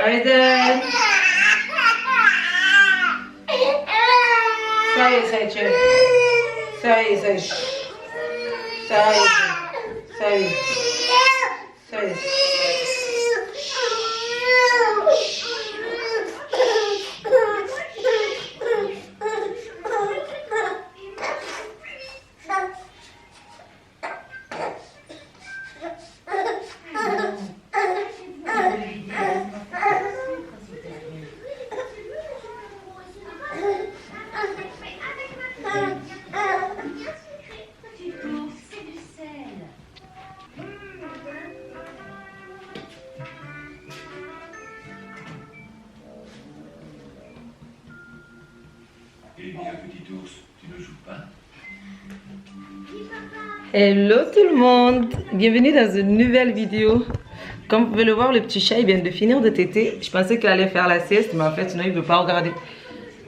Aiden. Ça y est, ça y est. Ça y est, ça y est. Ça y est. Ça y est. Ça y est. Eh bien, petit ours, tu ne joues pas? Hello tout le monde, bienvenue dans une nouvelle vidéo. Comme vous pouvez le voir, le petit chat il vient de finir de téter. Je pensais qu'il allait faire la sieste, mais en fait sinon il veut pas regarder.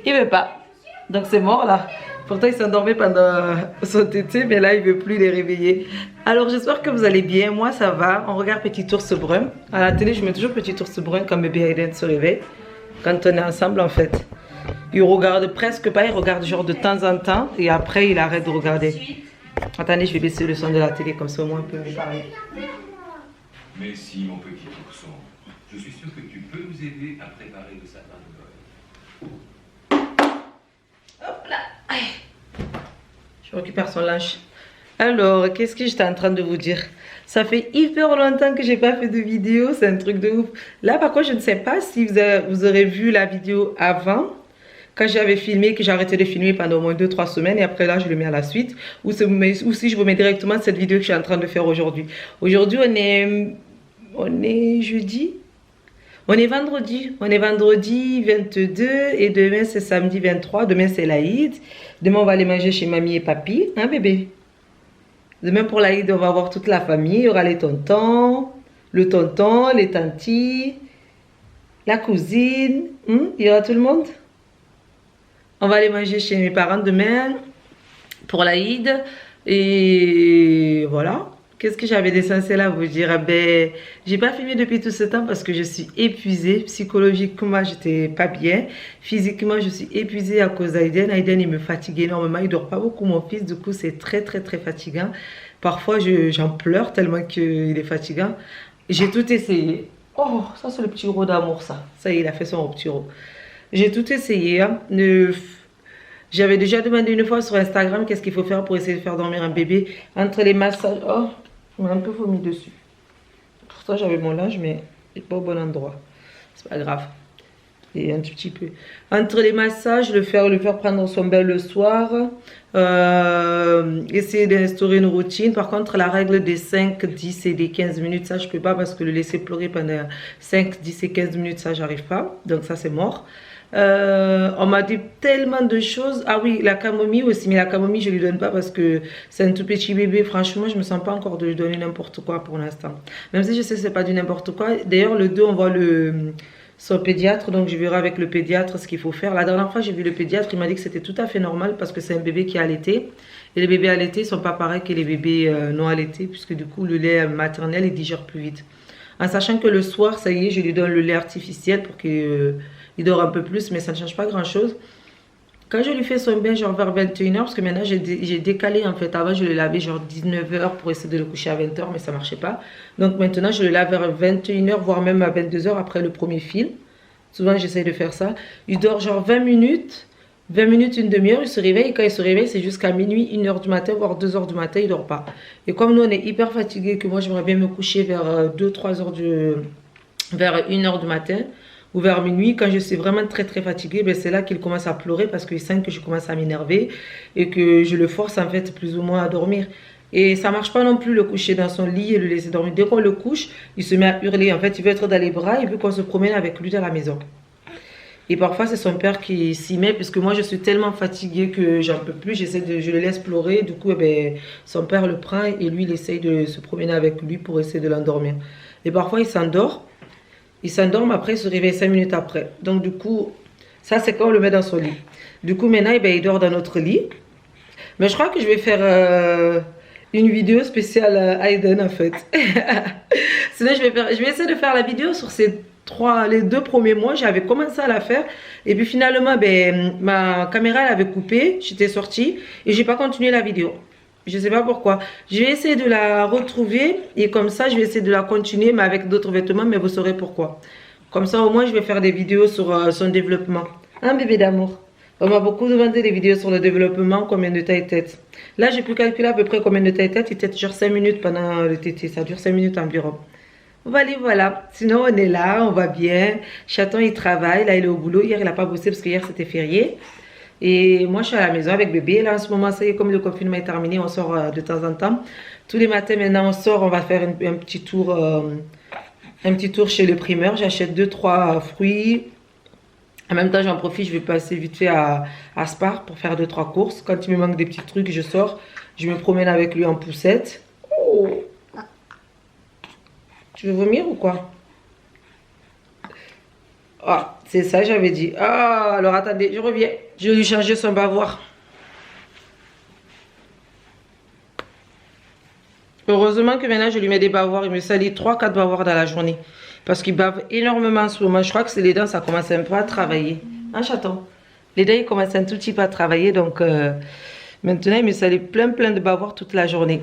Il veut pas, donc c'est mort là. Pourtant il s'endormait pendant son tété, mais là il veut plus les réveiller. Alors j'espère que vous allez bien, moi ça va. On regarde Petit Ours Brun. À la télé je mets toujours Petit Ours Brun quand bébé Aiden se réveille. Quand on est ensemble en fait. Il regarde presque pas, il regarde genre de temps en temps et après il arrête de regarder. Attendez, je vais baisser le son de la télé comme ça au moins on peut me parler. Mais si, mon petit ourson, je suis sûr que tu peux nous aider à préparer le sapin de Noël. Hop là. Aïe. Je récupère son linge. Alors, qu'est-ce que j'étais en train de vous dire? Ça fait hyper longtemps que j'ai pas fait de vidéo, c'est un truc de ouf. Là, par contre, je ne sais pas si vous aurez vu la vidéo avant. Quand j'avais filmé, que j'ai arrêté de filmer pendant au moins 2-3 semaines et après là je le mets à la suite ou si je vous mets directement cette vidéo que je suis en train de faire aujourd'hui. Aujourd'hui on est jeudi, on est vendredi 22 et demain c'est samedi 23, demain c'est l'Aïd. Demain on va aller manger chez mamie et papy, hein bébé? Demain pour l'Aïd on va voir toute la famille, il y aura les tontons, le tonton, les tantis, la cousine, il y aura tout le monde. On va aller manger chez mes parents demain pour l'Aïd. Et voilà. Qu'est-ce que j'avais d'essentiel à vous dire? Ben, j'ai pas filmé depuis tout ce temps parce que je suis épuisée. Psychologiquement, j'étais pas bien. Physiquement, je suis épuisée à cause d'Aïden. Aïden, il me fatigue énormément. Il dort pas beaucoup, mon fils. Du coup, c'est très fatigant. Parfois, j'en pleure tellement qu'il est fatigant. J'ai tout essayé. Oh, ça, c'est le petit rot d'amour, ça. Ça y est, il a fait son petit rot. J'ai tout essayé. Hein. J'avais déjà demandé une fois sur Instagram qu'est-ce qu'il faut faire pour essayer de faire dormir un bébé. Entre les massages... Oh, il m'a un peu vomi dessus. Pourtant, j'avais mon linge, mais il n'est pas au bon endroit. C'est pas grave. Et un tout petit peu. Entre les massages, le faire prendre son bain le soir. Essayer d'instaurer une routine. Par contre, la règle des 5, 10 et des 15 minutes, ça, je peux pas parce que le laisser pleurer pendant 5, 10 et 15 minutes, ça, j'arrive pas. Donc, ça, c'est mort. On m'a dit tellement de choses. Ah oui, la camomille aussi, mais la camomille je lui donne pas parce que c'est un tout petit bébé. Franchement, je me sens pas encore de lui donner n'importe quoi pour l'instant. Même si je sais que c'est pas du n'importe quoi. D'ailleurs, le 2, on voit son pédiatre, donc je verrai avec le pédiatre ce qu'il faut faire. La dernière fois, j'ai vu le pédiatre, il m'a dit que c'était tout à fait normal parce que c'est un bébé qui est allaité. Et les bébés allaités sont pas pareils que les bébés non allaités, puisque du coup, le lait maternel, il digère plus vite. En sachant que le soir, ça y est, je lui donne le lait artificiel pour qu'il il dort un peu plus, mais ça ne change pas grand chose. Quand je lui fais son bain genre vers 21h, parce que maintenant j'ai décalé en fait, avant je le lavais genre 19h pour essayer de le coucher à 20h, mais ça ne marchait pas. Donc maintenant je le lave vers 21h, voire même à 22h après le premier fil. Souvent j'essaye de faire ça. Il dort genre 20 minutes, une demi-heure, il se réveille. Et quand il se réveille, c'est jusqu'à minuit, 1h du matin, voire 2h du matin, il ne dort pas. Et comme nous on est hyper fatigués, que moi j'aimerais bien me coucher vers 2-3h vers 1h du matin, ou vers minuit, quand je suis vraiment très fatiguée, ben c'est là qu'il commence à pleurer parce qu'il sent que je commence à m'énerver et que je le force en fait plus ou moins à dormir. Et ça marche pas non plus le coucher dans son lit et le laisser dormir. Dès qu'on le couche, il se met à hurler. En fait, il veut être dans les bras, il veut qu'on se promène avec lui dans la maison. Et parfois, c'est son père qui s'y met puisque moi, je suis tellement fatiguée que j'en peux plus. Je le laisse pleurer. Du coup, eh ben, son père le prend et lui, il essaye de se promener avec lui pour essayer de l'endormir. Et parfois, il s'endort. Il s'endorme, après il se réveille 5 minutes après. Donc du coup, ça c'est quand on le met dans son lit. Du coup maintenant, il dort dans notre lit. Mais je crois que je vais faire une vidéo spéciale Aiden en fait. Sinon je vais essayer de faire la vidéo sur ces les 2 premiers mois, j'avais commencé à la faire. Et puis finalement, ben, ma caméra elle avait coupé, j'étais sortie et j'ai pas continué la vidéo. Je sais pas pourquoi. Je vais essayer de la retrouver et comme ça, je vais essayer de la continuer, mais avec d'autres vêtements, mais vous saurez pourquoi. Comme ça, au moins, je vais faire des vidéos sur son développement. Hein, bébé d'amour? On m'a beaucoup demandé des vidéos sur le développement, combien de taille-tête. Là, j'ai pu calculer à peu près combien de taille-tête. Il tête genre 5 minutes pendant le TT. Ça dure 5 minutes environ. Voilà, voilà. Sinon, on est là, on va bien. Chaton, il travaille. Là, il est au boulot. Hier, il n'a pas bossé parce que hier, c'était férié. Et moi, je suis à la maison avec bébé. Là, en ce moment, ça y est, comme le confinement est terminé, on sort de temps en temps. Tous les matins, maintenant, on sort. On va faire un petit tour. Un petit tour chez le primeur. J'achète 2-3 fruits. En même temps, j'en profite, je vais passer vite fait à Spar pour faire 2-3 courses. Quand il me manque des petits trucs, je sors. Je me promène avec lui en poussette. Oh. Tu veux vomir ou quoi? Ah, c'est ça, j'avais dit. Ah, alors attendez, je reviens. Je vais lui changer son bavoir. Heureusement que maintenant, je lui mets des bavoirs. Il me salit 3-4 bavoirs dans la journée. Parce qu'il bave énormément en ce moment. Je crois que c'est les dents, ça commence un peu à travailler. Hein, chaton? Les dents, ils commencent un tout petit peu à travailler. Donc, maintenant, il me salit plein de bavoirs toute la journée.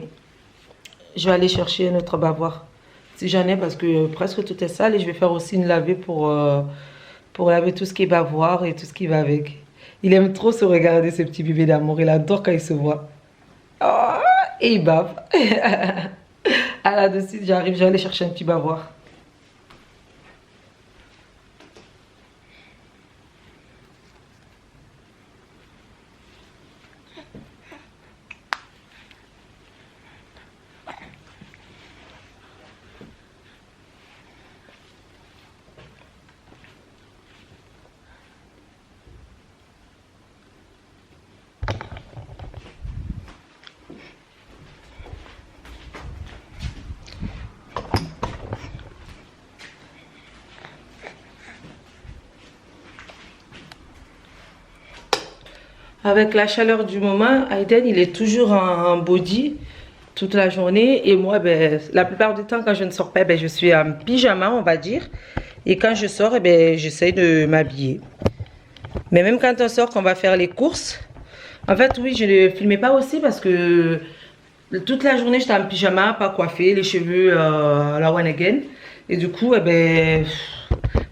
Je vais aller chercher un autre bavoir. Si j'en ai, parce que presque tout est sale. Et je vais faire aussi une lavée pour laver tout ce qui est bavoir et tout ce qui va avec. Il aime trop se regarder, ce petit bébé d'amour. Il adore quand il se voit. Oh, et il bave. Ah, là-dessus, j'arrive, je vais aller chercher un petit bavoir. Avec la chaleur du moment, Aiden, il est toujours en body toute la journée. Et moi, ben, la plupart du temps, quand je ne sors pas, ben, je suis en pyjama, on va dire. Et quand je sors, eh ben, j'essaie de m'habiller. Mais même quand on sort, qu'on va faire les courses, en fait, oui, je ne filmais pas aussi parce que toute la journée, j'étais en pyjama, pas coiffée, les cheveux à la one again. Et du coup, eh ben,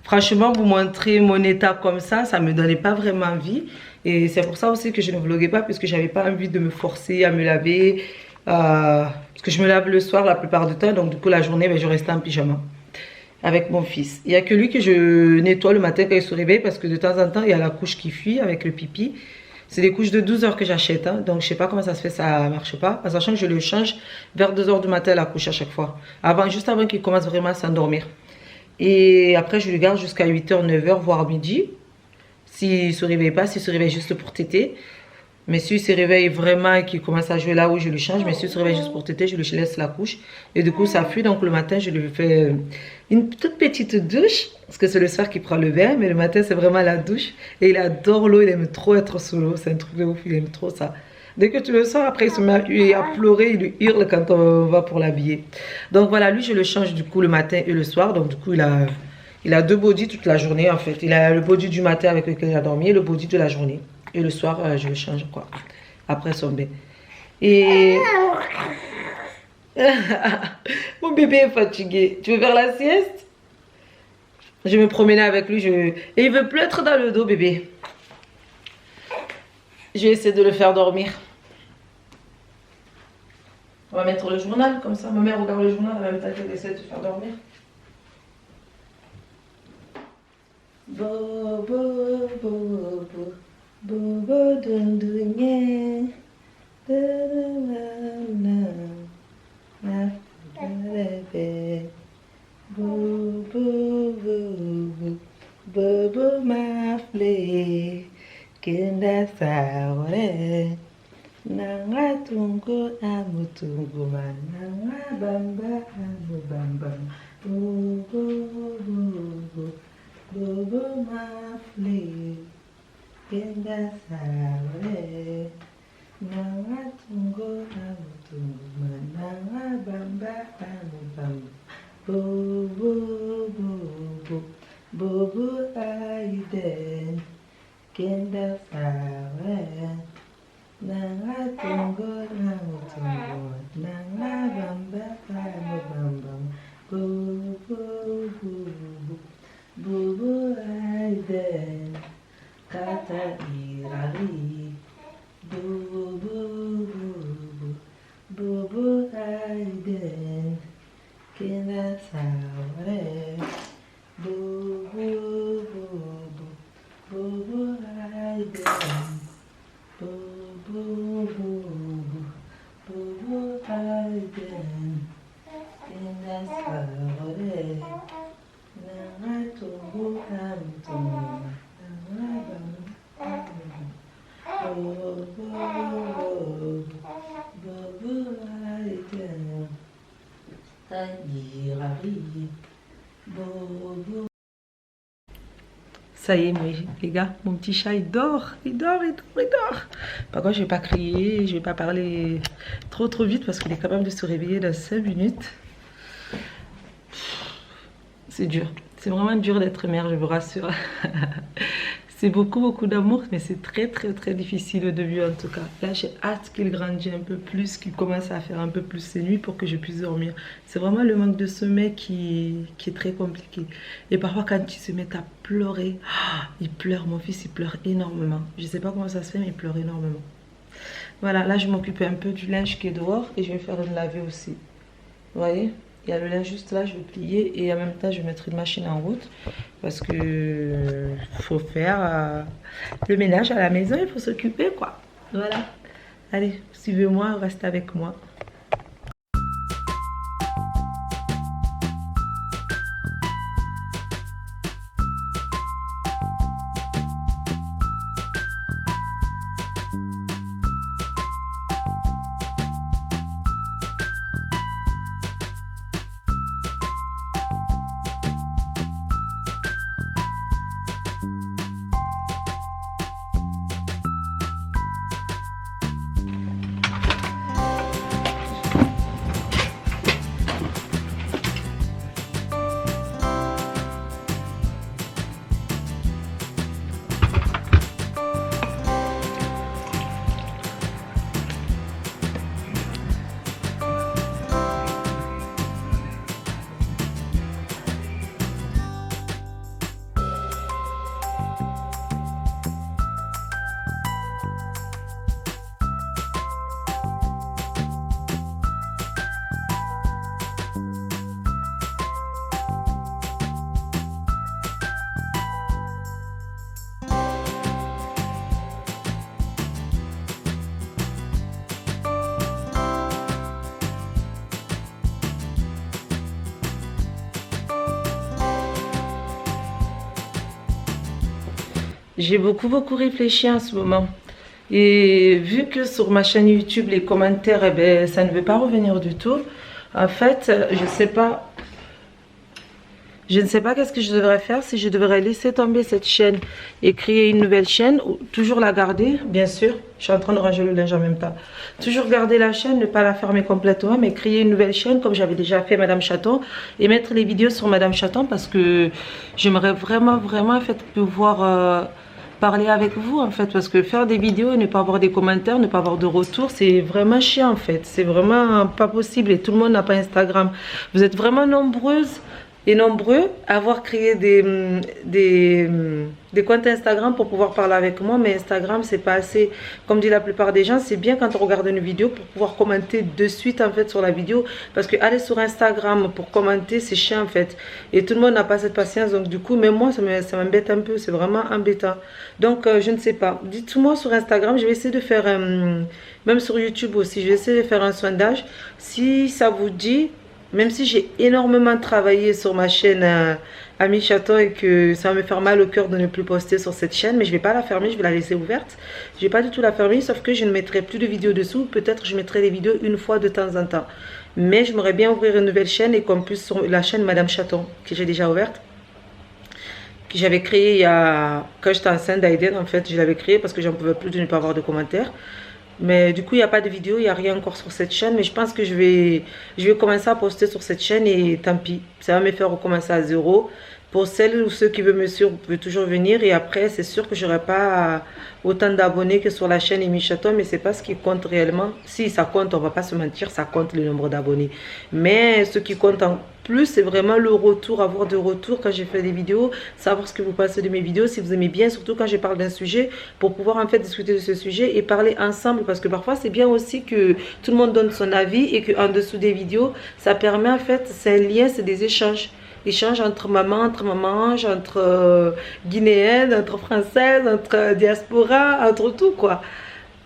franchement, vous montrer mon état comme ça me donnait pas vraiment envie. Et c'est pour ça aussi que je ne vloguais pas, puisque j'avais pas envie de me forcer à me laver. Parce que je me lave le soir la plupart du temps, donc du coup la journée, ben, je restais en pyjama avec mon fils. Il n'y a que lui que je nettoie le matin quand il se réveille, parce que de temps en temps, il y a la couche qui fuit avec le pipi. C'est des couches de 12 heures que j'achète, hein, donc je sais pas comment ça se fait, ça marche pas. En sachant que je le change vers 2 heures du matin la couche à chaque fois. Juste avant qu'il commence vraiment à s'endormir. Et après, je le garde jusqu'à 8h, 9h, voire midi. S'il ne se réveille pas, s'il se réveille juste pour téter. Mais s'il se réveille vraiment et qu'il commence à jouer là où je le change, mais s'il se réveille juste pour téter, je lui laisse la couche. Et du coup, ça fuit. Donc le matin, je lui fais une toute petite douche. Parce que c'est le soir qu'il prend le bain. Mais le matin, c'est vraiment la douche. Et il adore l'eau. Il aime trop être sous l'eau. C'est un truc de ouf. Il aime trop ça. Dès que tu le sors, après, il se met à pleurer. Il lui hurle quand on va pour l'habiller. Donc voilà, lui, je le change du coup le matin et le soir. Donc du coup, il a 2 bodys toute la journée en fait. Il a le body du matin avec lequel il a dormi et le body de la journée. Et le soir, je le change quoi. Après son bain. Et... Mon bébé est fatigué. Tu veux faire la sieste? Je vais me promener avec lui. Et il veut plus être dans le dos, bébé. Je vais essayer de le faire dormir. On va mettre le journal comme ça. Ma mère regarde le journal en même temps qu'elle essaie de faire dormir. Bobo, bobo, bobo, dundunye, bobo, mafle, kenda saore, nanga tungu amutungu mananga bamba amubamba, bobo, bobo. Bobo mafle, kenda saure, nanga tungo amutungo, nanga bamba amubamba, bobo bobo. Bobo Aiden, Kenda Sawe, Nanga Tongo, Nanga Tongo, Nanga Bamba, Bamba, Bobo, Bobo Aiden, Kata Irari, Bobo, Bobo Aiden, Kenda Sawe. Bobo, Bobo, Aiden. Bobo, Bobo, Aiden. In the Saturday, Nanga Tongo, Tongo, Nanga Bobo, Bobo, Aiden. Tanguirari. Ça y est, les gars, mon petit chat il dort, il dort. Par contre, je vais pas crier, je vais pas parler trop vite parce qu'il est capable de se réveiller dans 5 minutes. C'est dur, c'est vraiment dur d'être mère, je vous rassure. C'est beaucoup d'amour, mais c'est très difficile au début en tout cas. Là, j'ai hâte qu'il grandisse un peu plus, qu'il commence à faire un peu plus ses nuits pour que je puisse dormir. C'est vraiment le manque de sommeil qui est très compliqué. Et parfois, quand il se met à pleurer, il pleure, mon fils, il pleure énormément. Je sais pas comment ça se fait, mais il pleure énormément. Voilà, là, je m'occupe un peu du linge qui est dehors et je vais faire le laver aussi. Vous voyez ? Il y a le linge juste là, je vais plier et en même temps je vais mettre une machine en route parce que faut faire le ménage à la maison, il faut s'occuper quoi. Voilà. Allez, suivez-moi, restez avec moi. J'ai beaucoup réfléchi en ce moment. Et vu que sur ma chaîne YouTube, les commentaires, eh ben, ça ne veut pas revenir du tout. En fait, je ne sais pas qu'est-ce que je devrais faire. Si je devrais laisser tomber cette chaîne et créer une nouvelle chaîne, ou toujours la garder, bien sûr. Je suis en train de ranger le linge en même temps. Toujours garder la chaîne, ne pas la fermer complètement, mais créer une nouvelle chaîne comme j'avais déjà fait Madame Chaton. Et mettre les vidéos sur Madame Chaton parce que j'aimerais vraiment en fait pouvoir... parler avec vous en fait, parce que faire des vidéos et ne pas avoir des commentaires, ne pas avoir de retour, c'est vraiment chiant en fait, c'est vraiment pas possible et tout le monde n'a pas Instagram. Vous êtes vraiment nombreuses et nombreux à avoir créé des comptes Instagram pour pouvoir parler avec moi, mais Instagram c'est pas assez. Comme dit la plupart des gens, c'est bien quand on regarde une vidéo pour pouvoir commenter de suite en fait sur la vidéo, parce que aller sur Instagram pour commenter c'est chiant en fait et tout le monde n'a pas cette patience. Donc du coup même moi ça m'embête un peu, c'est vraiment embêtant. Donc je ne sais pas, dites-moi sur Instagram, je vais essayer de faire même sur YouTube aussi, je vais essayer de faire un sondage si ça vous dit. Même si j'ai énormément travaillé sur ma chaîne Ami Chaton et que ça va me faire mal au cœur de ne plus poster sur cette chaîne, mais je ne vais pas la fermer, je vais la laisser ouverte. Je ne vais pas du tout la fermer, sauf que je ne mettrai plus de vidéos dessous. Peut-être je mettrai des vidéos une fois de temps en temps. Mais j'aimerais bien ouvrir une nouvelle chaîne et qu'on puisse sur la chaîne Madame Chaton, que j'ai déjà ouverte. Que j'avais créée quand j'étais enceinte d'Aiden, en fait, je l'avais créée parce que j'en pouvais plus de ne pas avoir de commentaires. Mais du coup, il n'y a pas de vidéo, il n'y a rien encore sur cette chaîne. Mais je pense que je vais commencer à poster sur cette chaîne et tant pis. Ça va me faire recommencer à zéro. Pour celles ou ceux qui veulent me suivre, vous pouvez toujours venir. Et après, c'est sûr que je n'aurai pas autant d'abonnés que sur la chaîne Amy Chaton. Mais c'est pas ce qui compte réellement. Si, ça compte, on va pas se mentir, ça compte le nombre d'abonnés. Mais ce qui compte en plus, c'est vraiment le retour, avoir de retour quand j'ai fait des vidéos. Savoir ce que vous pensez de mes vidéos, si vous aimez bien. Surtout quand je parle d'un sujet, pour pouvoir en fait discuter de ce sujet et parler ensemble. Parce que parfois, c'est bien aussi que tout le monde donne son avis. Et qu'en dessous des vidéos, ça permet en fait, c'est un lien, c'est des échanges. Échange entre maman, entre guinéennes, entre françaises, entre diaspora, entre tout quoi.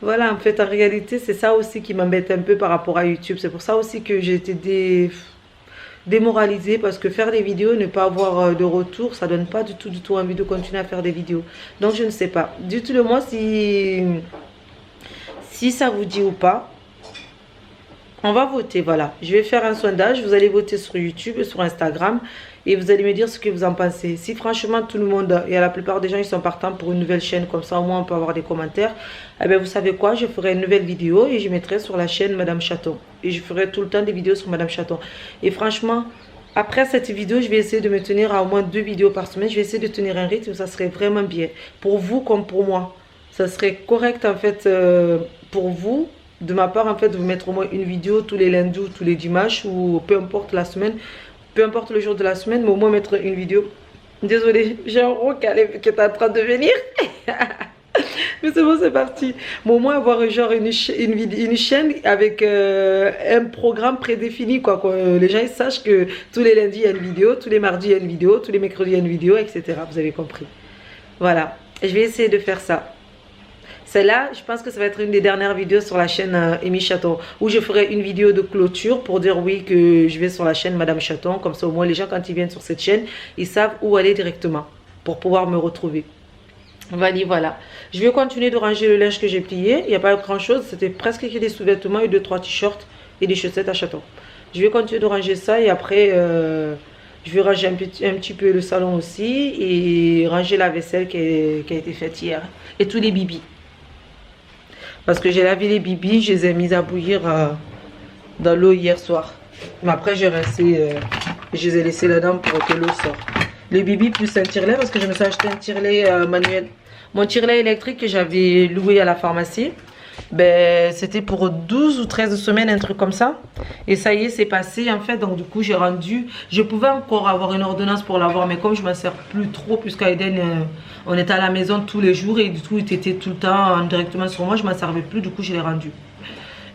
Voilà, en fait, en réalité, c'est ça aussi qui m'embête un peu par rapport à YouTube. C'est pour ça aussi que j'ai été démoralisée parce que faire des vidéos, ne pas avoir de retour, ça donne pas du tout envie de continuer à faire des vidéos. Donc, je ne sais pas. Dites-le moi si ça vous dit ou pas. On va voter, voilà. Je vais faire un sondage. Vous allez voter sur YouTube et sur Instagram. Et vous allez me dire ce que vous en pensez. Si franchement tout le monde, et la plupart des gens, ils sont partants pour une nouvelle chaîne. Comme ça, au moins, on peut avoir des commentaires. Eh bien, vous savez quoi? Je ferai une nouvelle vidéo et je mettrai sur la chaîne Madame Chaton. Et je ferai tout le temps des vidéos sur Madame Chaton. Et franchement, après cette vidéo, je vais essayer de me tenir à au moins 2 vidéos par semaine. Je vais essayer de tenir un rythme. Ça serait vraiment bien. Pour vous comme pour moi. Ça serait correct, en fait, pour vous. De ma part, en fait, de vous mettre au moins une vidéo tous les lundis ou tous les dimanches ou peu importe la semaine, peu importe le jour de la semaine, mais au moins mettre une vidéo. Désolée, j'ai un rond qui est en train de venir. Mais c'est bon, c'est parti. Mais au moins avoir genre une chaîne avec un programme prédéfini, quoi. Les gens ils sachent que tous les lundis il y a une vidéo, tous les mardis il y a une vidéo, tous les mercredis il y a une vidéo, etc. Vous avez compris. Voilà. Et je vais essayer de faire ça. Celle-là, je pense que ça va être une des dernières vidéos sur la chaîne Amy Chaton. Où je ferai une vidéo de clôture pour dire oui que je vais sur la chaîne Madame Chaton. Comme ça au moins les gens quand ils viennent sur cette chaîne, ils savent où aller directement. Pour pouvoir me retrouver. Voilà. Je vais continuer de ranger le linge que j'ai plié. Il n'y a pas grand chose. C'était presque que des sous-vêtements et 2-3 t-shirts et des chaussettes à chaton. Je vais continuer de ranger ça et après... je vais ranger un petit peu le salon aussi. Et ranger la vaisselle qui a été faite hier. Et tous les bibis. Parce que j'ai lavé les bibis, je les ai mis à bouillir dans l'eau hier soir. Mais après, j'ai rincé, je les ai laissés là-dedans pour que l'eau sorte. Les bibis plus un tire-lait parce que je me suis acheté un tire-lait manuel. Mon tire-lait électrique que j'avais loué à la pharmacie, ben, c'était pour 12 ou 13 semaines, un truc comme ça. Et ça y est, c'est passé en fait. Donc du coup, j'ai rendu... Je pouvais encore avoir une ordonnance pour l'avoir, mais comme je ne m'en sers plus trop, puisqu'à Eden, on était à la maison tous les jours et du coup, il était tout le temps directement sur moi. Je ne m'en servais plus, du coup, je l'ai rendu.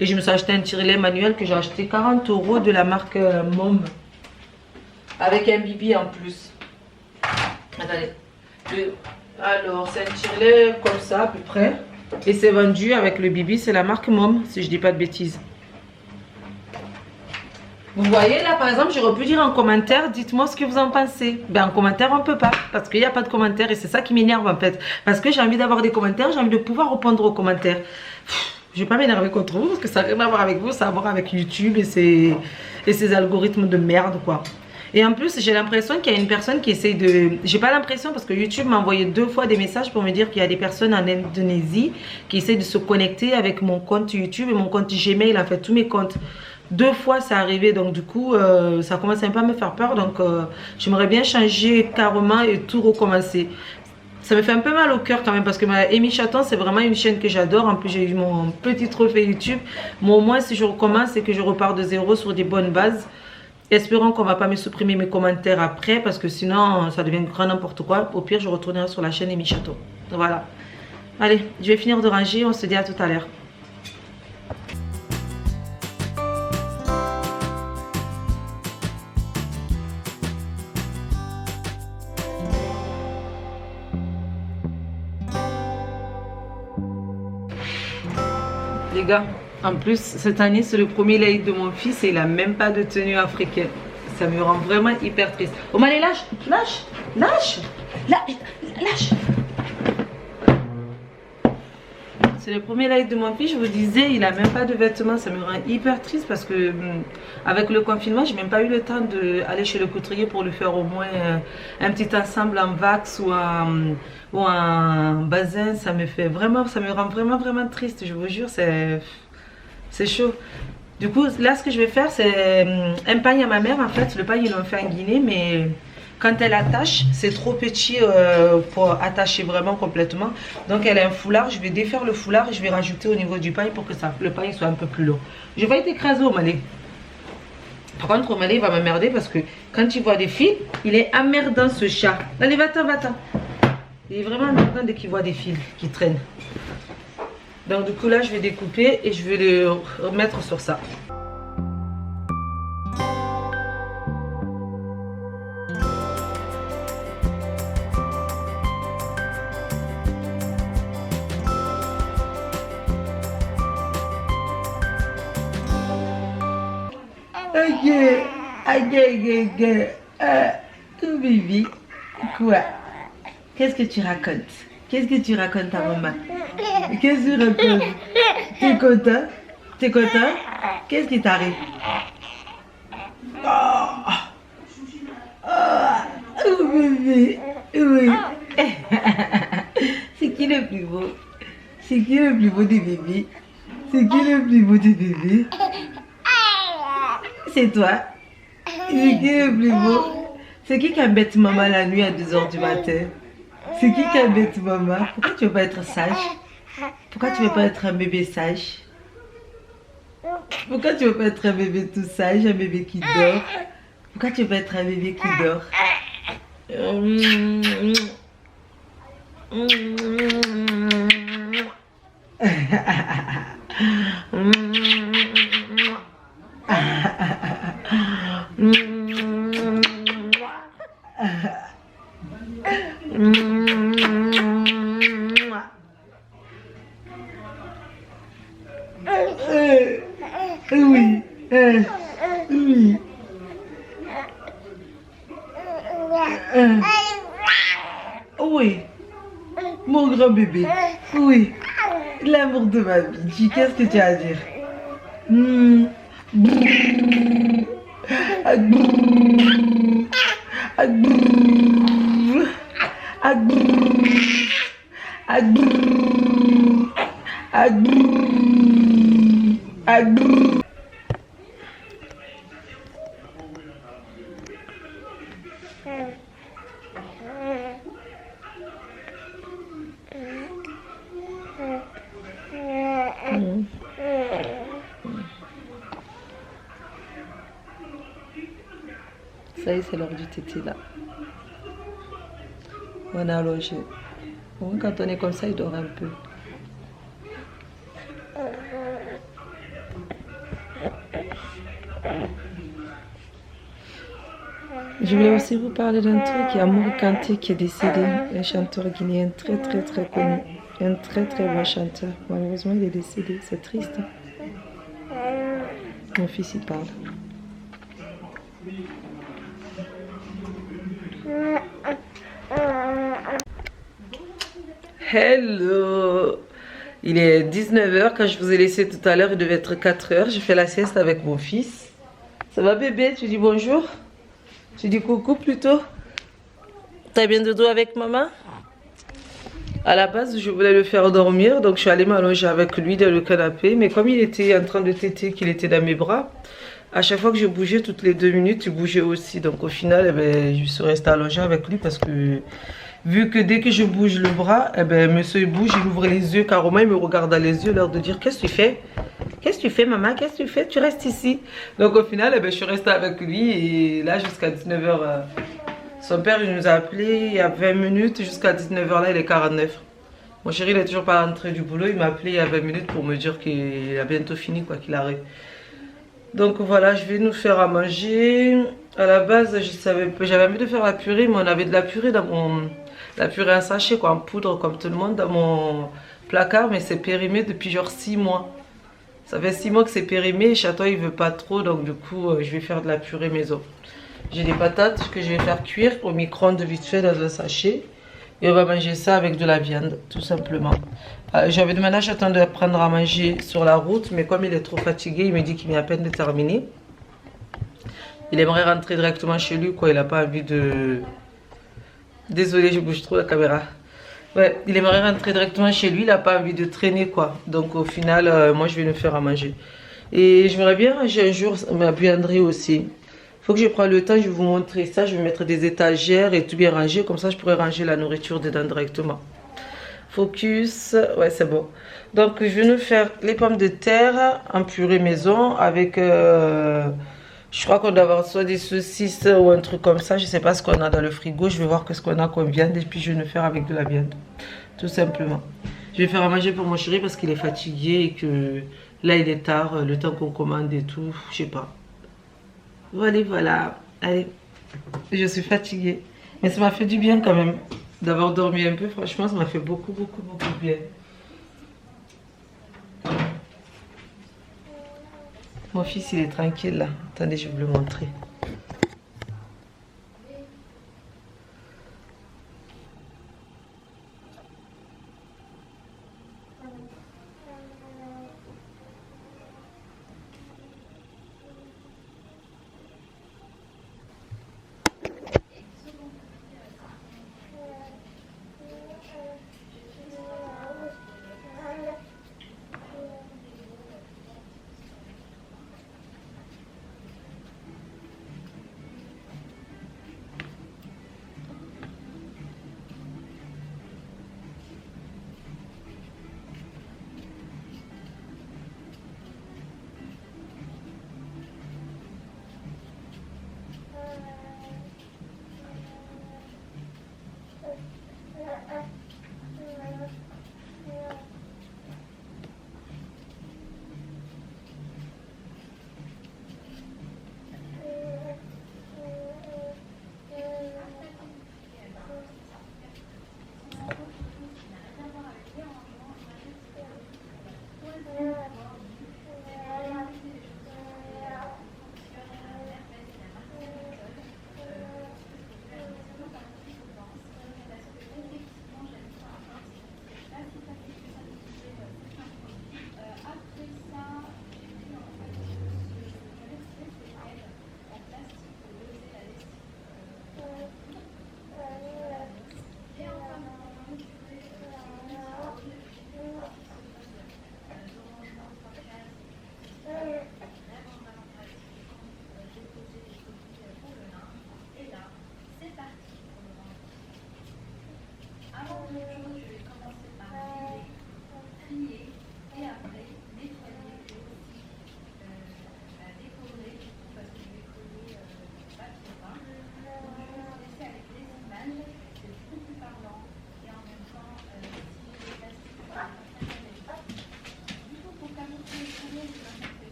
Et je me suis acheté un tire-lait manuel que j'ai acheté 40 € de la marque Mom. Avec un bibi en plus. Attendez. Alors, c'est un tire-lait comme ça à peu près. Et c'est vendu avec le bibi, c'est la marque Mom, si je dis pas de bêtises. Vous voyez là par exemple, j'aurais pu dire en commentaire, dites-moi ce que vous en pensez. Ben en commentaire on peut pas, parce qu'il n'y a pas de commentaires et c'est ça qui m'énerve en fait. Parce que j'ai envie d'avoir des commentaires, j'ai envie de pouvoir répondre aux commentaires. Je vais pas m'énerver contre vous, parce que ça n'a rien à voir avec vous, ça a à voir avec YouTube et ses algorithmes de merde quoi. Et en plus, j'ai l'impression qu'il y a une personne qui essaye de... J'ai pas l'impression parce que YouTube m'a envoyé 2 fois des messages pour me dire qu'il y a des personnes en Indonésie qui essayent de se connecter avec mon compte YouTube et mon compte Gmail, en fait, tous mes comptes. 2 fois c'est arrivé, donc du coup, ça commence un peu à me faire peur. Donc, j'aimerais bien changer carrément et tout recommencer. Ça me fait un peu mal au cœur quand même parce que ma Amy Chaton, c'est vraiment une chaîne que j'adore. En plus, j'ai eu mon petit trophée YouTube. Mais au moins, si je recommence et que je repars de zéro sur des bonnes bases... Espérons qu'on ne va pas me supprimer mes commentaires après parce que sinon ça devient grand n'importe quoi. Au pire, je retournerai sur la chaîne Amy Chaton. Voilà. Allez, je vais finir de ranger. On se dit à tout à l'heure. Les gars. En plus, cette année, c'est le premier laïd de mon fils et il n'a même pas de tenue africaine. Ça me rend vraiment hyper triste. Oh, allez, lâche, lâche, lâche, lâche, lâche. C'est le premier live de mon fils, je vous disais, il a même pas de vêtements, ça me rend hyper triste parce que avec le confinement, j'ai même pas eu le temps d'aller chez le couturier pour lui faire au moins un petit ensemble en vax ou en bazin. Ça me fait vraiment, ça me rend vraiment triste, je vous jure, c'est chaud. Du coup, là, ce que je vais faire, c'est un pagne à ma mère. En fait, le pagne, ils l'ont fait en Guinée, mais quand elle attache, c'est trop petit pour attacher vraiment complètement. Donc, elle a un foulard. Je vais défaire le foulard et je vais rajouter au niveau du pagne pour que le pagne soit un peu plus long. Je vais être écrasée au Malais. Par contre, au Malais, il va m'emmerder parce que quand il voit des fils, il est emmerdant, ce chat. Allez, va-t'en, va-t'en. Il est vraiment emmerdant dès qu'il voit des fils qui traînent. Donc du coup là je vais découper et je vais les remettre sur ça. Tout bébé. Quoi? Qu'est-ce que tu racontes? Qu'est-ce que tu racontes à maman? Qu'est-ce que tu racontes? T'es content? T'es content? Qu'est-ce qui t'arrive? Oh bébé. Oui. C'est qui le plus beau? C'est qui le plus beau des bébés? C'est qui le plus beau des bébés? C'est toi. C'est qui le plus beau? C'est qui embête maman la nuit à 2 h du matin? C'est qui embête maman? Pourquoi tu veux pas être sage? Pourquoi tu veux pas être un bébé sage? Pourquoi tu veux pas être un bébé tout sage, un bébé qui dort? Pourquoi tu veux pas être un bébé qui dort? Oui, oui. Oui, mon grand bébé. Oui, l'amour de ma vie. Qu'est-ce que tu as à dire? Ça y est, c'est l'heure du tété là. On a allongé. Bon, quand on est comme ça, il dort un peu. Je voulais aussi vous parler d'un truc. Il y a Mouri Kanté qui est décédé, un chanteur guinéen très connu. Un très bon chanteur. Malheureusement, il est décédé. C'est triste. Mon fils, il parle. Hello! Il est 19 h. Quand je vous ai laissé tout à l'heure, il devait être 4 h. J'ai fait la sieste avec mon fils. Ça va bébé? Tu dis bonjour? Tu dis coucou plutôt? T'as bien dodo avec maman? À la base, je voulais le faire dormir, donc je suis allée m'allonger avec lui dans le canapé. Mais comme il était en train de téter, qu'il était dans mes bras, à chaque fois que je bougeais, toutes les 2 minutes, il bougeait aussi. Donc au final, eh ben, je suis restée allongée avec lui parce que vu que dès que je bouge le bras, eh ben, monsieur il bouge, il ouvre les yeux. Carrément, il me regarde dans les yeux, l'air de dire: qu'est-ce que tu fais? Qu'est-ce que tu fais maman? Qu'est-ce que tu fais? Tu restes ici. Donc au final, eh ben, je suis restée avec lui et là jusqu'à 19 h. Son père il nous a appelé il y a 20 minutes, jusqu'à 19 h là il est 49. Mon chéri il n'est toujours pas rentré du boulot, il m'a appelé il y a 20 minutes pour me dire qu'il a bientôt fini, quoi, qu'il arrive. Donc voilà, je vais nous faire à manger. À la base, j'avais envie de faire la purée, mais on avait de la purée la purée en sachet, quoi, en poudre comme tout le monde dans mon placard, mais c'est périmé depuis genre 6 mois. Ça fait 6 mois que c'est périmé et Château il veut pas trop, donc du coup je vais faire de la purée maison. J'ai des patates que je vais faire cuire au micro-ondes vite fait dans un sachet. Et on va manger ça avec de la viande, tout simplement. J'avais demandé à Jonathan de prendre à manger sur la route, mais comme il est trop fatigué, il me dit qu'il vient à peine de terminer. Il aimerait rentrer directement chez lui, quoi. Il n'a pas envie de... Désolée, je bouge trop la caméra. Ouais, il aimerait rentrer directement chez lui, il n'a pas envie de traîner, quoi. Donc au final, moi je vais le faire à manger. Et j'aimerais bien ranger un jour ma buanderie aussi. Faut que je prenne le temps, je vais vous montrer ça. Je vais mettre des étagères et tout bien ranger. Comme ça, je pourrais ranger la nourriture dedans directement. Focus, ouais, c'est bon. Donc, je vais nous faire les pommes de terre en purée maison avec... je crois qu'on doit avoir soit des saucisses ou un truc comme ça. Je sais pas ce qu'on a dans le frigo. Je vais voir ce qu'on a comme viande et puis je vais nous faire avec de la viande. Tout simplement. Je vais faire à manger pour mon chéri parce qu'il est fatigué et que là, il est tard. Le temps qu'on commande et tout, je sais pas. Voilà, voilà. Allez, je suis fatiguée. Mais ça m'a fait du bien quand même d'avoir dormi un peu. Franchement, ça m'a fait beaucoup, beaucoup, beaucoup de bien. Mon fils, il est tranquille là. Attendez, je vais vous le montrer.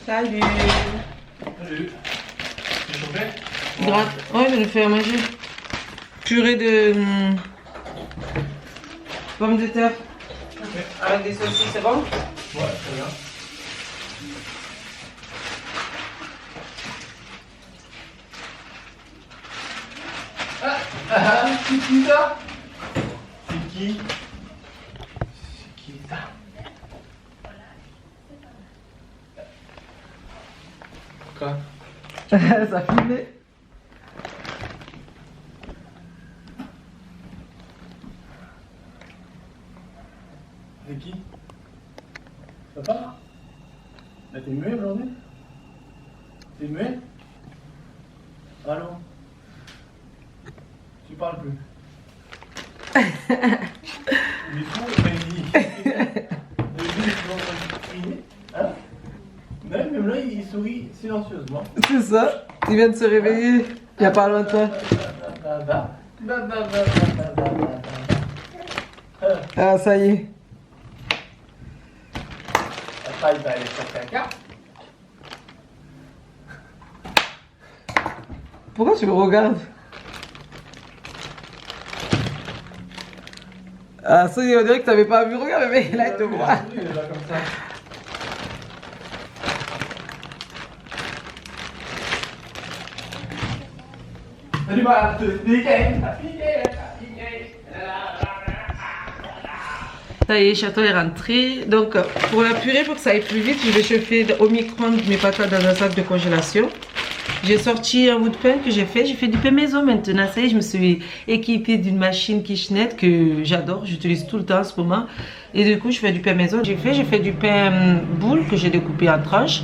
Salut. Salut. Tu chauffé? Gratte. Ouais, je vais faire à manger. Purée de pommes de terre. Ok. Avec des saucisses, c'est bon? Ouais, très bien. C'est qui ça? C'est qui? C'est qui ça? Quoi? Ça filmait. C'est qui? Papa? Là, t'es muet aujourd'hui? T'es muet? Allô? Tu parles plus. Du coup, il dit. Du coup, tu es en train de crier? Hein? Là, même là, il sourit silencieusement. C'est ça. Il vient de se réveiller. Il n'y a pas longtemps. Ah, ça y est. Après, il va aller chercher la carte. Pourquoi tu me regardes? Ah, ça y est, on dirait que tu n'avais pas vu. Regarde, mais là, il te voit. Il est là comme ça. Salut, bah, Ça y est, Château est rentré. Donc, pour la purée, pour que ça aille plus vite, je vais chauffer au micro-ondes mes patates dans un sac de congélation. J'ai sorti un bout de pain que j'ai fait. J'ai fait du pain maison maintenant. Ça y est, je me suis équipée d'une machine KitchenAid que j'adore. J'utilise tout le temps en ce moment. Et du coup, je fais du pain maison. J'ai fait du pain boule que j'ai découpé en tranches.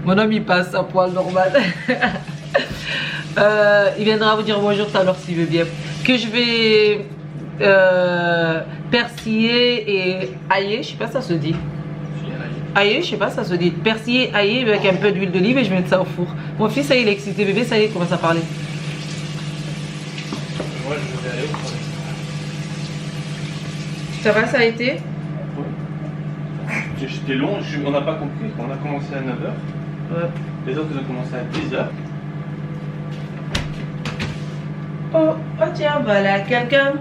Mon homme, il passe à poil normal. Il viendra vous dire bonjour tout à l'heure s'il veut bien. Que je vais persiller et ailler. Je sais pas si ça se dit. Aïe, je sais pas, ça se dit persiller, aïe avec un peu d'huile d'olive et je mets ça au four. Mon fils, ça y est, il est excité, bébé, ça y est, il commence à parler. Moi, je vais aller au travail. Ça va, ça a été? Oui. J'étais long, on n'a pas compris. On a commencé à 9h. Ouais. Les autres, ils ont commencé à 10h. Oh, oh tiens, voilà quelqu'un.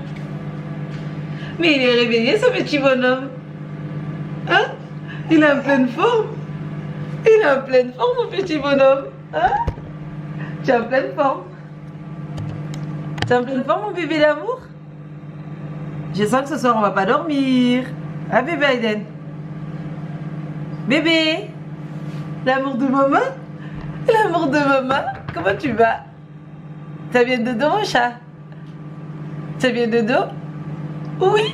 Mais il est réveillé, ce petit bonhomme. Hein? Il est en pleine forme. Il est en pleine forme, mon petit bonhomme. Hein? Tu es en pleine forme. Tu es en pleine forme, mon bébé d'amour? Je sens que ce soir, on va pas dormir. Hein, bébé Aiden? Bébé? L'amour de maman? L'amour de maman? Comment tu vas? Ça vient de dos, mon chat? Ça vient de dos? Oui?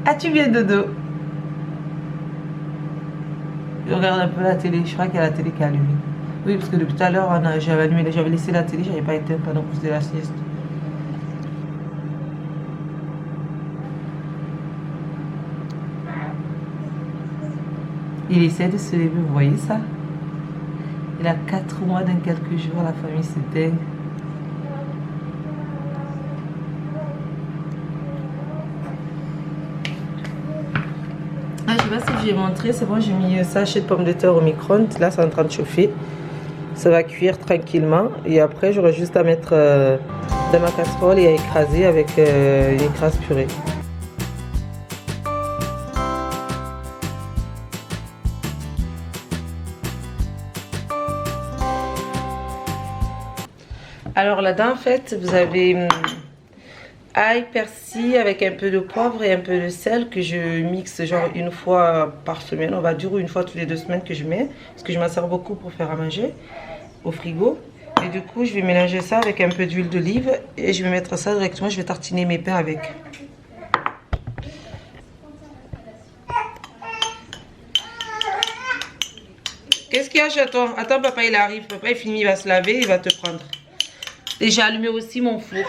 Ah, tu viens de dos? Je regarde un peu la télé, je crois qu'il y a la télé qui est allumée. Oui, parce que depuis tout à l'heure, j'avais laissé la télé, j'avais pas éteint pendant que je faisais la sieste. Il essaie de se lever, vous voyez ça? Il a 4 mois dans quelques jours, la famille c'était. Ah, je sais pas si j'ai montré, c'est bon, j'ai mis un sachet de pommes de terre au micro-ondes. Là, c'est en train de chauffer. Ça va cuire tranquillement. Et après, j'aurai juste à mettre dans ma casserole et à écraser avec une écrase purée. Alors là-dedans, en fait, vous avez ail, persil avec un peu de poivre et un peu de sel que je mixe genre une fois par semaine, on va dire, ou une fois toutes les 2 semaines que je mets. Parce que je m'en sers beaucoup pour faire à manger au frigo. Et du coup, je vais mélanger ça avec un peu d'huile d'olive et je vais mettre ça directement, je vais tartiner mes pains avec. Qu'est-ce qu'il y a, chaton? Attends, papa, il arrive. Papa, il finit, il va se laver, il va te prendre. Et j'ai allumé aussi mon four.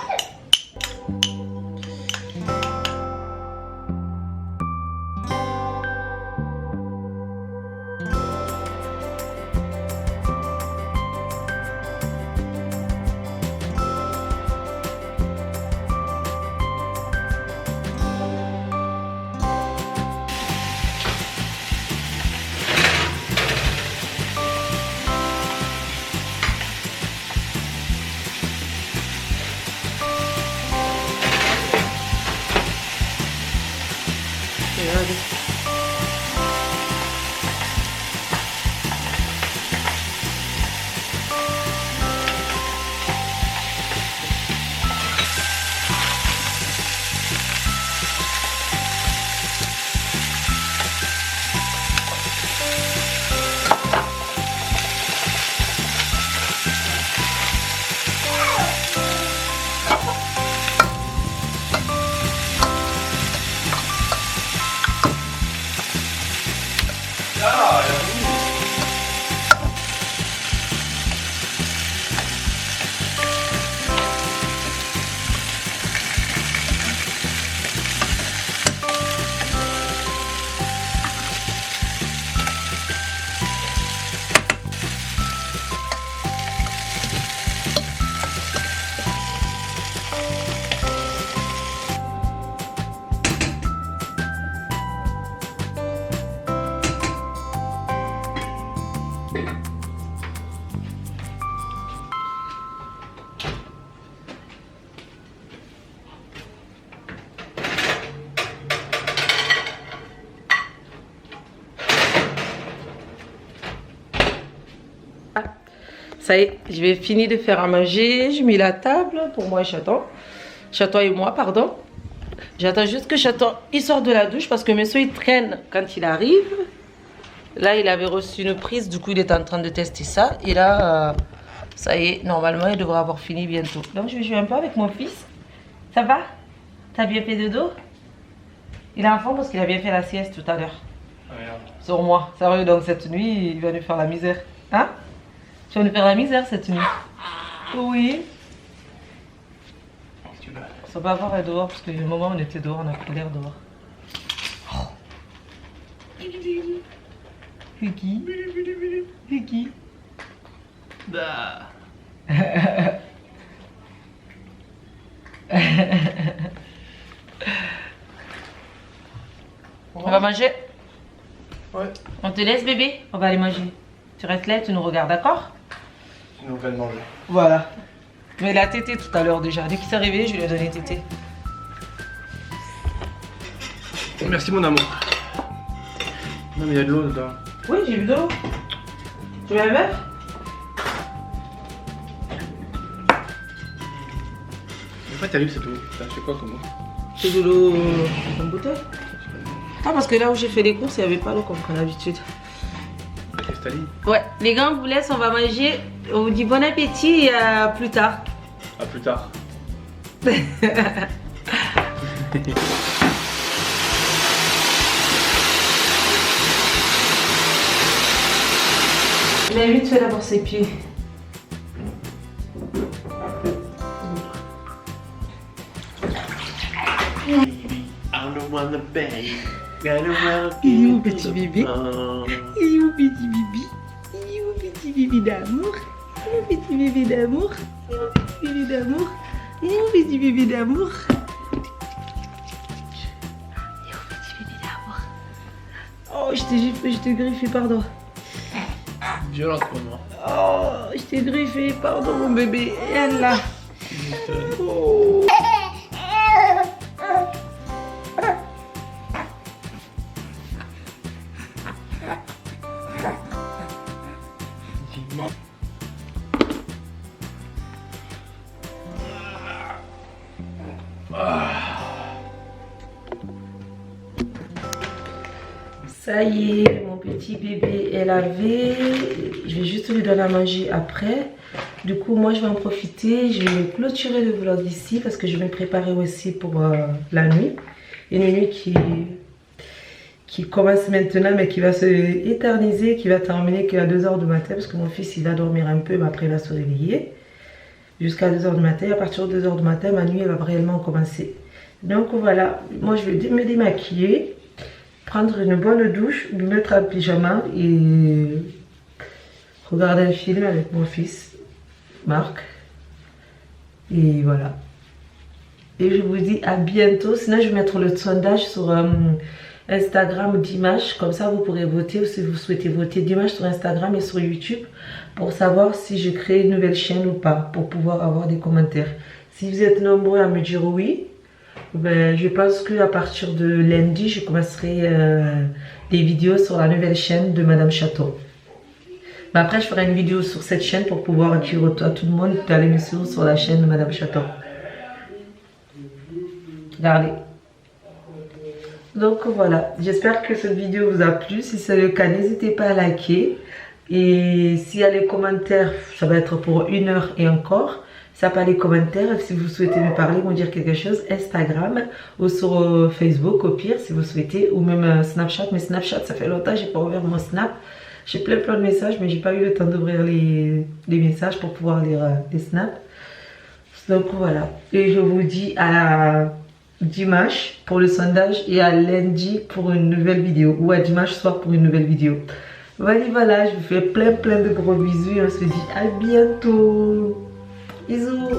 Ça y est, je vais finir de faire à manger. Je mets la table pour moi et Chaton. Chaton et moi, pardon. J'attends juste que Chaton il sort de la douche parce que monsieur il traîne quand il arrive. Là, il avait reçu une prise, du coup, il est en train de tester ça. Et là, ça y est, normalement, il devrait avoir fini bientôt. Donc, je vais jouer un peu avec mon fils. Ça va? T'as bien fait dodo? Il est en forme parce qu'il a bien fait la sieste tout à l'heure. Regarde. Sur moi. Sérieux, donc cette nuit, il va nous faire la misère. Hein? Tu vas nous faire la misère cette nuit? Oui. Tu veux. On va voir dehors parce que le moment où on était dehors, on a pris l'air dehors. C'est qui? C'est qui? Bah. On va manger? Ouais. On te laisse bébé? On va aller manger. Tu restes là et tu nous regardes, d'accord? Tu nous fais manger. Voilà. Mais il a tété tout à l'heure déjà. Dès qu'il s'est réveillé, je lui ai donné tété. Merci mon amour. Non mais il y a de l'eau dedans. Oui, j'ai vu de l'eau. Tu veux un verre? Pourquoi t'as lu cette eau? T'as fait quoi comme eau? C'est de l'eau en bouteille. Ah, parce que là où j'ai fait les courses, il n'y avait pas l'eau comme d'habitude. La cristalline. Ouais, les gars, on vous laisse, on va manger. On vous dit bon appétit et à plus tard. À plus tard. Mais vite fait d'abord ses pieds. Baby, I don't wanna beg. Il est où, petit bébé? Il est où, petit bébé? Il est où, petit bébé d'amour? Il est où, petit bébé d'amour? Il est où, petit bébé d'amour? Il est où, petit bébé d'amour? Il est où, petit bébé d'amour? Oh, je t'ai giflé, je t'ai griffé, pardon. Violente pour moi. Oh, je t'ai griffé, pardon, mon bébé. Et elle là. Oh. Ça y est, mon petit bébé est lavé. Je vais juste lui donner à manger après. Du coup, moi, je vais en profiter. Je vais clôturer le vlog ici parce que je vais me préparer aussi pour la nuit. Une nuit qui commence maintenant, mais qui va se éterniser, qui va terminer qu'à 2 h du matin parce que mon fils, il va dormir un peu, mais après, il va se réveiller. Jusqu'à 2 h du matin. À partir de 2 h du matin, ma nuit, elle va réellement commencer. Donc, voilà. Moi, je vais me démaquiller. Prendre une bonne douche, me mettre en pyjama et regarder un film avec mon fils, Marc. Et voilà. Et je vous dis à bientôt. Sinon, je vais mettre le sondage sur Instagram Dimanche. Comme ça, vous pourrez voter ou si vous souhaitez voter Dimanche sur Instagram et sur YouTube pour savoir si je crée une nouvelle chaîne ou pas, pour pouvoir avoir des commentaires. Si vous êtes nombreux à me dire oui, ben, je pense qu'à partir de lundi, je commencerai des vidéos sur la nouvelle chaîne de Madame Chaton. Mais après, je ferai une vidéo sur cette chaîne pour pouvoir dire à tout le monde d'aller me suivre sur la chaîne de Madame Chaton. Regardez. Donc voilà, j'espère que cette vidéo vous a plu. Si c'est le cas, n'hésitez pas à liker. Et s'il y a les commentaires, ça va être pour 1 heure et encore. Ça pas les commentaires, si vous souhaitez me parler, me dire quelque chose, Instagram ou sur Facebook au pire si vous souhaitez, ou même Snapchat. Mais Snapchat, ça fait longtemps que j'ai pas ouvert mon Snap. J'ai plein de messages, mais j'ai pas eu le temps d'ouvrir les messages pour pouvoir lire les snaps. Donc voilà, et je vous dis à dimanche pour le sondage et à lundi pour une nouvelle vidéo, ou à dimanche soir pour une nouvelle vidéo. Voilà, je vous fais plein de gros bisous et on se dit à bientôt. Bisous.